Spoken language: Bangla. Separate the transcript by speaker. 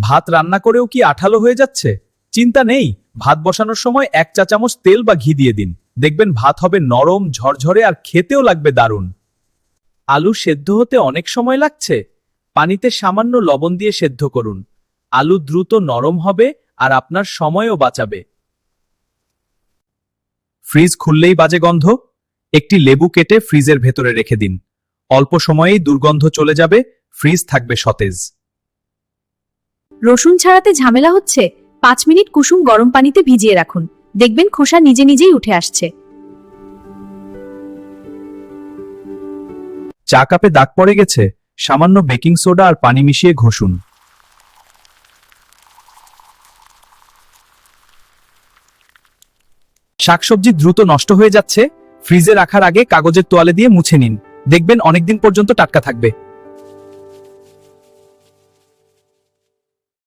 Speaker 1: ভাত রান্না করেও কি আঠালো হয়ে যাচ্ছে? চিন্তা নেই, ভাত বসানোর সময় 1 চা চামচ তেল বা ঘি দিয়ে দিন। দেখবেন ভাত হবে নরম, ঝরঝরে আর খেতেও লাগবে দারুণ। আলু সেদ্ধ হতে অনেক সময় লাগছে? পানিতে সামান্য লবণ দিয়ে সেদ্ধ করুন। আলু দ্রুত নরম হবে আর আপনার সময়ও বাঁচাবে। ফ্রিজ খুললেই বাজে গন্ধ? একটি লেবু কেটে ফ্রিজের ভেতরে রেখে দিন। অল্প সময়েই দুর্গন্ধ চলে যাবে, ফ্রিজ থাকবে সতেজ।
Speaker 2: রসুন ছাড়াতে ঝামেলা হচ্ছে? 5 মিনিট কুসুম গরম পানিতে ভিজিয়ে রাখুন, দেখবেন খোসা নিজে নিজেই উঠে আসছে।
Speaker 1: চা কাপে দাগ পড়ে গেছে? সামান্য বেকিং সোডা আর পানি মিশিয়ে ঘষুন। শাকসবজি দ্রুত নষ্ট হয়ে যাচ্ছে? ফ্রিজে রাখার আগে কাগজের তোয়ালে দিয়ে মুছে নিন, দেখবেন অনেকদিন পর্যন্ত টাটকা থাকবে।